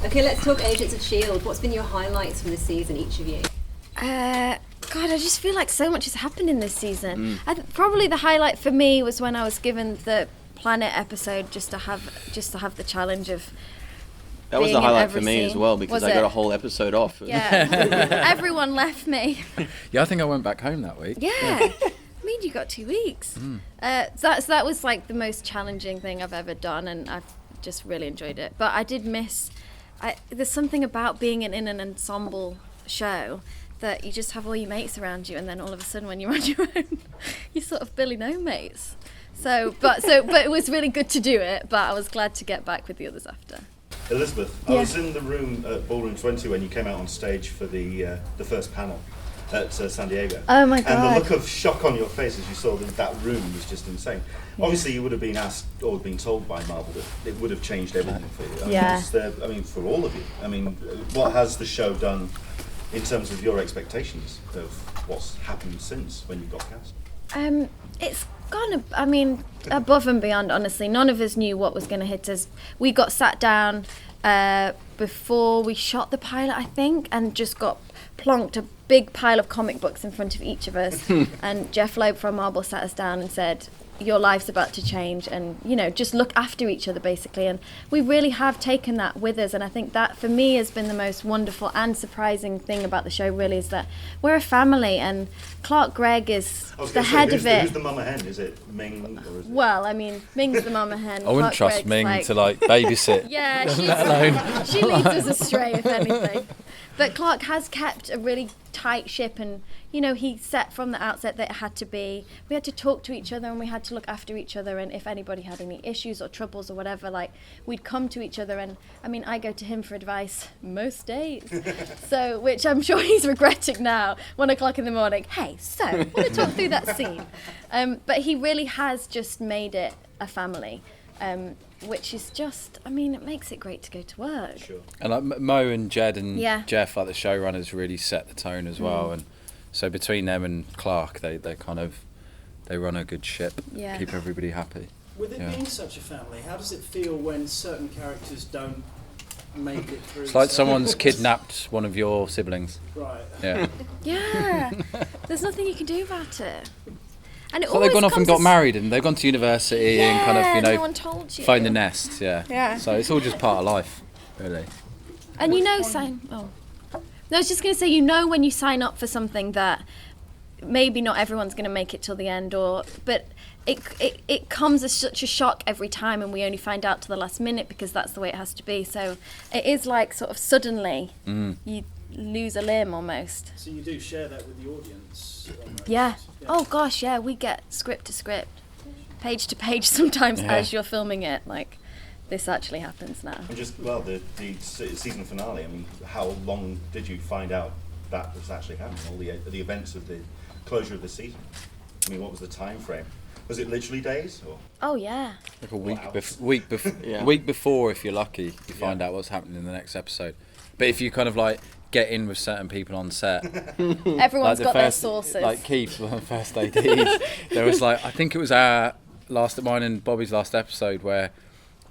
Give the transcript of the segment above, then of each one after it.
Okay, let's talk Agents of S.H.I.E.L.D. What's been your highlights from the season, each of you? God, I just feel like so much has happened in this season. Probably the highlight for me was when I was given the Planet episode just to have the challenge of. That was the highlight for me as well, because I got a whole episode off. Yeah, everyone left me. Yeah, I think I went back home that week. Yeah, I mean, you got 2 weeks. So that was like the most challenging thing I've ever done, and I've just really enjoyed it. But I did miss. There's something about being in an ensemble show that you just have all your mates around you, and then all of a sudden when you're on your own, you sort of barely no mates. But it was really good to do it. But I was glad to get back with the others after. Elizabeth, I was in the room at Ballroom 20 when you came out on stage for the first panel at San Diego. Oh my God. And the look of shock on your face as you saw that room was just insane. Obviously, you would have been asked or been told by Marvel that it would have changed everything for you. I mean, for all of you. I mean, what has the show done in terms of your expectations of what's happened since when you got cast? It's gone, above and beyond, honestly. None of us knew what was going to hit us. We got sat down before we shot the pilot, I think, and just got plonked a big pile of comic books in front of each of us. And Jeff Loeb from Marvel sat us down and said, your life's about to change, and just look after each other, basically. And we really have taken that with us, and I think that for me has been the most wonderful and surprising thing about the show, really, is that we're a family, and Clark Gregg is the head of it. Who's the mama hen? Is it Ming, or is it... Well, I mean, Ming's the mama hen. I wouldn't trust Ming to babysit. Yeah, alone. She leads us astray, if anything. But Clark has kept a really tight ship, and he set from the outset that it had to be. We had to talk to each other, and we had to look after each other. And if anybody had any issues or troubles or whatever, we'd come to each other. And I go to him for advice most days. So, which I'm sure he's regretting now. 1 o'clock in the morning. Hey, so want to talk through that scene? But he really has just made it a family. Which is just, it makes it great to go to work. Sure. And Mo and Jed and Jeff, the showrunners, really set the tone as well. And so between them and Clark, they run a good ship, keep everybody happy. With it being such a family, how does it feel when certain characters don't make it through? It's like someone's kidnapped one of your siblings. Right. Yeah. Yeah. There's nothing you can do about it. And so they've gone off and got married, and they've gone to university and kind of, no one told you. Find the nest, yeah. So it's all just part of life, really. And No, I was just going to say, when you sign up for something that maybe not everyone's going to make it till the end, but it comes as such a shock every time, and we only find out to the last minute because that's the way it has to be. So it is like sort of suddenly you lose a limb almost. So you do share that with the audience? Yeah. Oh gosh, yeah. We get script to script, page to page sometimes as you're filming it. This actually happens now. And just the season finale. How long did you find out that was actually happening? All the events of the closure of the season. What was the time frame? Was it literally days? Or? Oh yeah. Like a week before, if you're lucky, you find out what's happening in the next episode. But if you kind of get in with certain people on set, everyone's got their sources. Like Keith, one of the first ADs, there was I think it was mine and Bobby's last episode where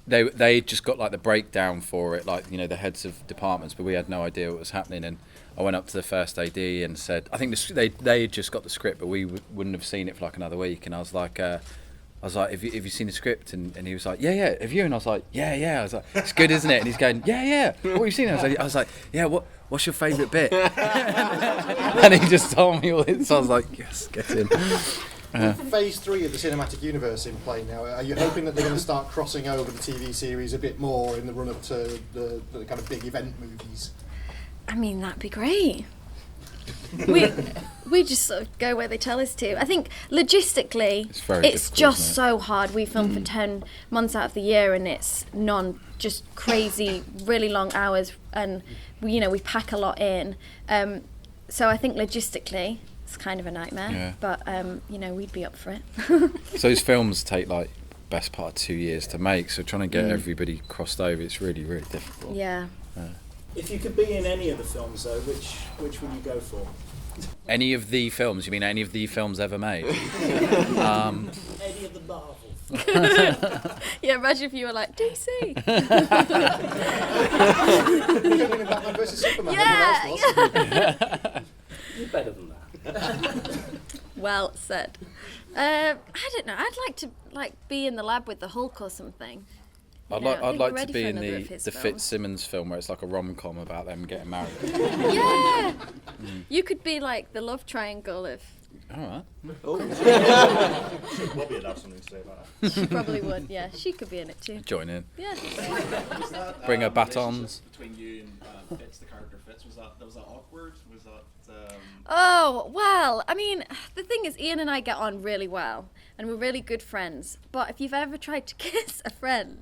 they just got the breakdown for it, the heads of departments, but we had no idea what was happening. And I went up to the first AD and said, I think they had just got the script, but we wouldn't have seen it for another week. And I was like, have you seen the script? And he was like, yeah. Have you? And I was like, yeah. I was like, it's good, isn't it? And he's going, yeah. What have you seen? I was like, yeah. What's your favourite bit? And he just told me all this. So I was like, yes, get in. Phase 3 of the cinematic universe in play now. Are you hoping that they're going to start crossing over the TV series a bit more in the run-up to the kind of big event movies? That'd be great. We just sort of go where they tell us to. I think logistically, it's just so hard. We film for 10 months out of the year, and it's just crazy, really long hours, and we pack a lot in. So I think logistically, it's kind of a nightmare, but we'd be up for it. So those films take best part of 2 years to make, so trying to get everybody crossed over, it's really, really difficult. Yeah. If you could be in any of the films, though, which would you go for? Any of the films? You mean any of the films ever made? Any of the Marvel Yeah, imagine if you were like, DC. Batman versus Superman. Yeah, You're better than that. Well said. I don't know. I'd like to be in the lab with the Hulk or something. I'd like to be in the Fitzsimmons film where it's like a rom-com about them getting married. Yeah. You could be like the love triangle of. All right. Bobby would have something to say about that. She probably would. Yeah, she could be in it too. Join in. Yeah. Was that, Bring her batons. Between you and Fitz, the character Fitz, was that awkward? Was that? Oh, well, I mean, the thing is, Ian and I get on really well, and we're really good friends. But if you've ever tried to kiss a friend,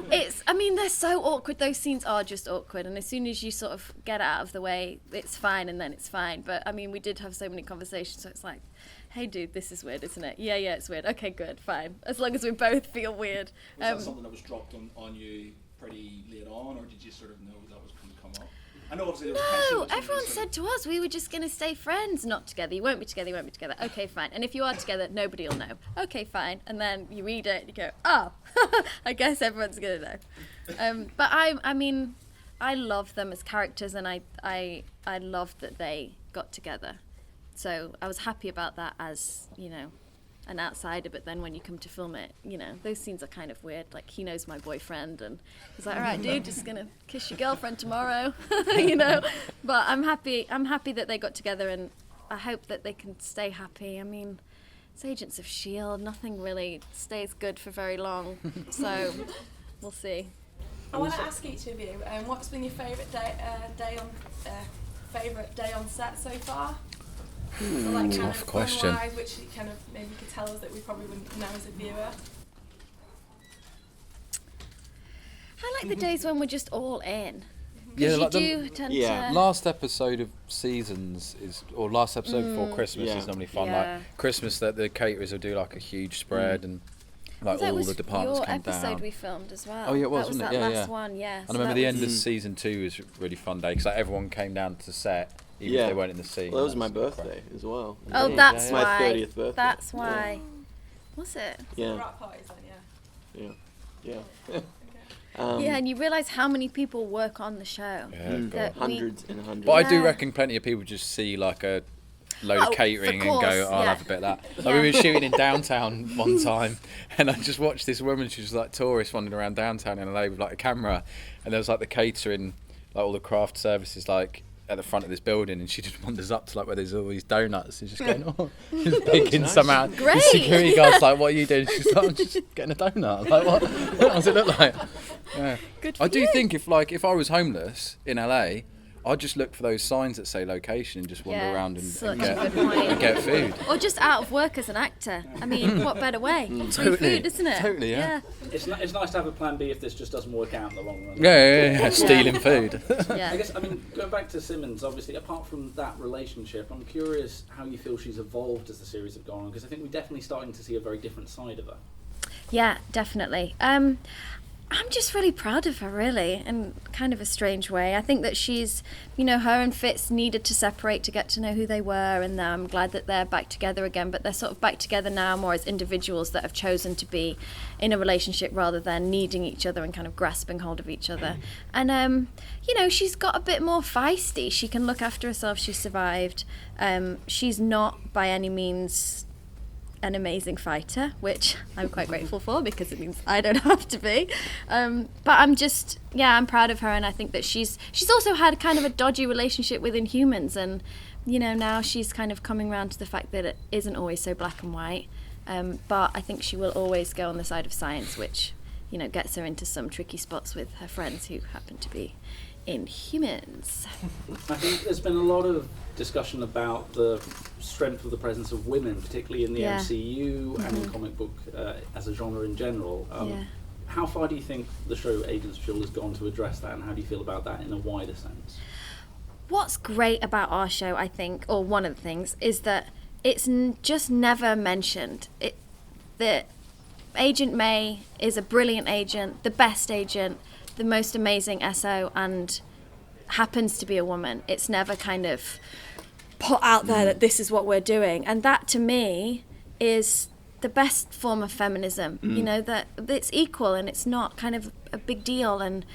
they're so awkward. Those scenes are just awkward. And as soon as you sort of get out of the way, it's fine, and then it's fine. But, I mean, we did have so many conversations, so it's like, hey, dude, this is weird, isn't it? Yeah, it's weird. Okay, good, fine. As long as we both feel weird. Was that something that was dropped on you pretty late on, or did you sort of know that was going to come up? I know obviously there was tension No, between everyone you, said to us we were just going to stay friends, not together. You won't be together, you won't be together. Okay, fine. And if you are together, nobody will know. Okay, fine. And then you read it and you go, oh, I guess everyone's going to know. But I love them as characters, and I love that they got together. So I was happy about that as, an outsider, but then when you come to film it, those scenes are kind of weird. Like, he knows my boyfriend, and he's like, all right, dude, just gonna kiss your girlfriend tomorrow, But I'm happy that they got together, and I hope that they can stay happy. I mean, it's Agents of S.H.I.E.L.D., nothing really stays good for very long, so we'll see. I want to ask each of you, what's been your favourite day on set so far? So like kind tough of question. fun-wise, which you kind of maybe could tell us that we probably wouldn't know as a viewer. I like the days when we're just all in. Yeah, Because you do tend to... Last episode of seasons last episode before Christmas is normally fun. Yeah. Like Christmas, that the caterers will do like a huge spread and like that all was the departments your come episode down. we filmed as well. Oh yeah, it was, that was wasn't that it? last one, yeah. And So I remember that the was- end of season 2 was a really fun day because like, everyone came down to set, even if they weren't in the scene. Well, that was my That's birthday as well. Oh, Yeah. that's my why. 30th birthday. That's why. Was it? Yeah. Rat parties then, yeah. Yeah. Yeah, and you realise how many people work on the show. Yeah, That God. we- Hundreds and hundreds. But I do Yeah. reckon plenty of people just see like a load Oh, of catering of and go, course, I'll yeah. have a bit of that. Like Yeah. we were shooting in downtown one time and I just watched this woman, she was like tourist wandering around downtown in LA with like a camera, and there was like the catering, like all the craft services like at the front of this building, and she just wanders up to like where there's all these donuts and just going, just picking some out. Great. The security guard's like, what are you doing? She's like, I'm just getting a donut. Like, what does it look like? Yeah. Good for I do you. think if I was homeless in LA, I'd just look for those signs that say location and just wander Yeah, around such and a get, good point. and get food. Or just out of work as an actor. I mean, what better way? Free Totally. food, isn't it? Totally, yeah. It's nice to have a plan B if this just doesn't work out in the long run. Yeah, stealing food. Yeah. I guess, going back to Simmons, obviously, apart from that relationship, I'm curious how you feel she's evolved as the series have gone on, because I think we're definitely starting to see a very different side of her. Yeah, definitely. I'm just really proud of her, really, in kind of a strange way. I think that she's, her and Fitz needed to separate to get to know who they were, and I'm glad that they're back together again, but they're sort of back together now more as individuals that have chosen to be in a relationship rather than needing each other and kind of grasping hold of each other. And, she's got a bit more feisty. She can look after herself. She survived. She's not by any means an amazing fighter, which I'm quite grateful for because it means I don't have to be. But I'm proud of her, and I think that she's also had kind of a dodgy relationship with Inhumans, and now she's kind of coming around to the fact that it isn't always so black and white. But I think she will always go on the side of science, which gets her into some tricky spots with her friends who happen to be Inhumans. I think there's been a lot of discussion about the strength of the presence of women, particularly in the Yeah. MCU and in comic book as a genre in general. Yeah. How far do you think the show Agents of S.H.I.E.L.D. has gone to address that, and how do you feel about that in a wider sense? What's great about our show, I think, or one of the things, is that it's just never mentioned. That Agent May is a brilliant agent, the best agent, the most amazing SO, and happens to be a woman. It's never kind of put out there that this is what we're doing. And that, to me, is the best form of feminism. You know, that it's equal and it's not kind of a big deal, and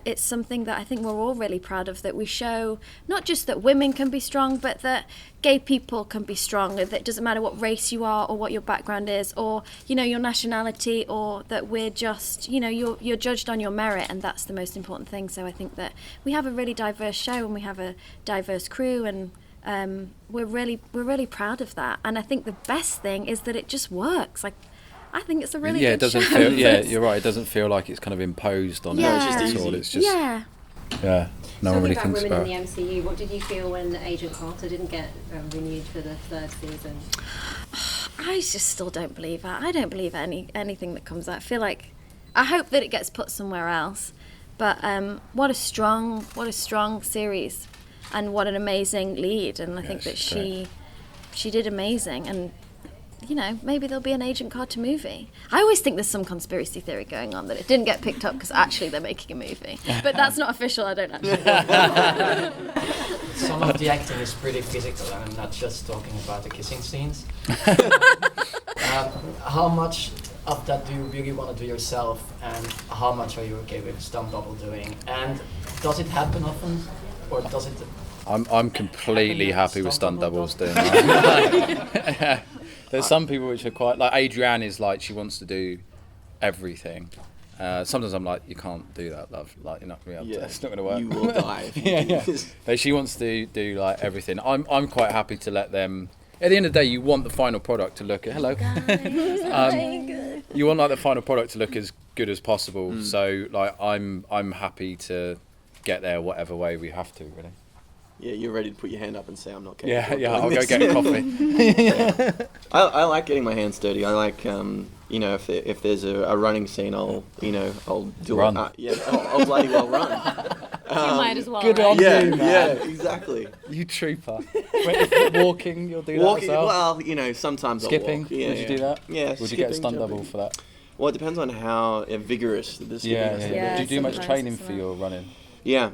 it's something that I think we're all really proud of, that we show not just that women can be strong, but that gay people can be strong, that it doesn't matter what race you are or what your background is or, you know, your nationality, or that we're just, you know, you're judged on your merit, and that's the most important thing. So I think that we have a really diverse show and we have a diverse crew, and we're really proud of that. And I think the best thing is that it just works. Like, I think it's a really good it doesn't show. feel. Yeah, you're right. It doesn't feel like it's kind of imposed on Yeah. us at It's just all. easy. It's just Yeah. No one really Talking thinks about about. women in the MCU, what did you feel when Agent Carter didn't get renewed for the 3rd season? I just still don't believe that. I don't believe anything that comes out. I feel like, I hope that it gets put somewhere else. But what a strong series, and what an amazing lead. And I think that she did amazing. And you know, maybe there'll be an Agent Carter movie. I always think there's some conspiracy theory going on that it didn't get picked up because actually they're making a movie. But that's not official, I don't actually know. Some of the acting is pretty physical, and I'm not just talking about the kissing scenes. How much of that do you really want to do yourself, and how much are you okay with stunt double doing? And does it happen often, or does it... I'm completely happy with stunt doubles doing that. There's some people which are quite, like Adrienne is like, she wants to do everything. Sometimes I'm like, you can't do that, love. Like, you're not gonna be able to, it's not gonna work. You will die. Yeah. But she wants to do like everything. I'm quite happy to let them. At the end of the day, you want the final product to look. Hello. You want like the final product to look as good as possible. So like, I'm happy to get there whatever way we have to, really. Yeah, you're ready to put your hand up and say, I'm not capable. Yeah, I'll go get a coffee. I like getting my hands dirty. I like, you know, if there's a running scene, I'll do Run. it. I'll bloody well run. You might as well. Good right? on you, man. Yeah, exactly. You trooper. If walking, you'll do Walking, that as well? well, you know, sometimes Skipping, I'll walk. Yeah, would you do that? Yeah, Would you get a stunt jumping. double for that? Well, it depends on how vigorous the skipping Yeah, has to be. Yeah, Do you do much sometimes training it's for not. your running? Yeah.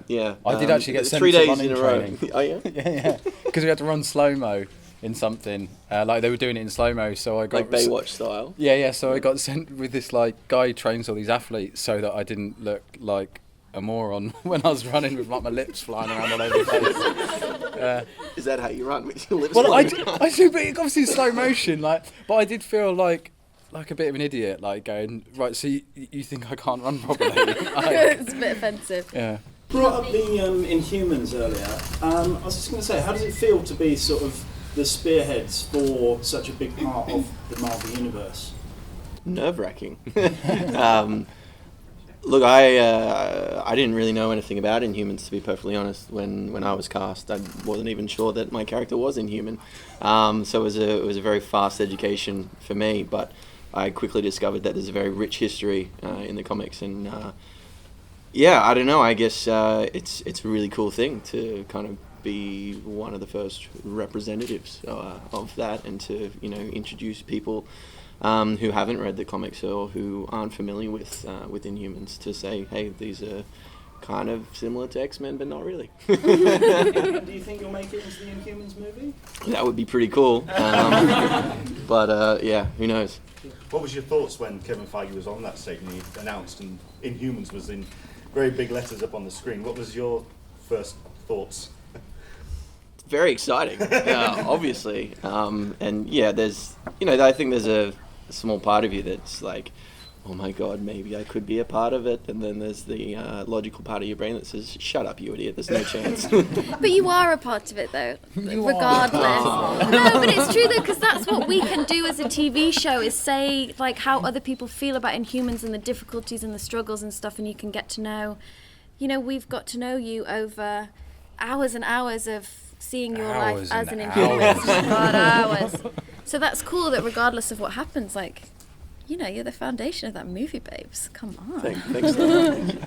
I did actually get sent 3 to days running in a row. training. Oh yeah. Yeah. Because we had to run slow-mo in something. Like they were doing it in slow-mo, so I got... Like Baywatch style. Yeah, so I got sent with this like guy who trains all these athletes so that I didn't look like a moron when I was running with like my lips flying around all over the place. Is that how you run with your lips? Well, I flying around? do, but obviously in slow motion, but I did feel like a bit of an idiot, like going, right, so you think I can't run properly? It's a bit offensive. Yeah. Brought up the Inhumans earlier. I was just going to say, how does it feel to be sort of the spearheads for such a big part of the Marvel Universe? Nerve-wracking. Look, I didn't really know anything about Inhumans, to be perfectly honest. When I was cast, I wasn't even sure that my character was Inhuman. So it was a very fast education for me. But I quickly discovered that there's a very rich history in the comics, and yeah, I don't know. I guess it's a really cool thing to kind of be one of the first representatives of that, and to introduce people who haven't read the comics or who aren't familiar with Inhumans, to say, hey, these are kind of similar to X-Men, but not really. Do you think you'll make it into the Inhumans movie? That would be pretty cool. But yeah, who knows? What was your thoughts when Kevin Feige was on that stage and he announced and Inhumans was in very big letters up on the screen? What was your first thoughts? Very exciting, obviously. And yeah, there's, I think there's a small part of you that's like, oh my God, maybe I could be a part of it. And then there's the logical part of your brain that says, shut up, you idiot, there's no chance. But you are a part of it, though, regardless. No, but it's true, though, because that's what we can do as a TV show, is say, like, how other people feel about Inhumans and the difficulties and the struggles and stuff, and you can get to know, we've got to know you over hours and hours of seeing your life as an Inhuman. God, hours. So that's cool that regardless of what happens, like, you're the foundation of that movie, babes. Come on. Thanks.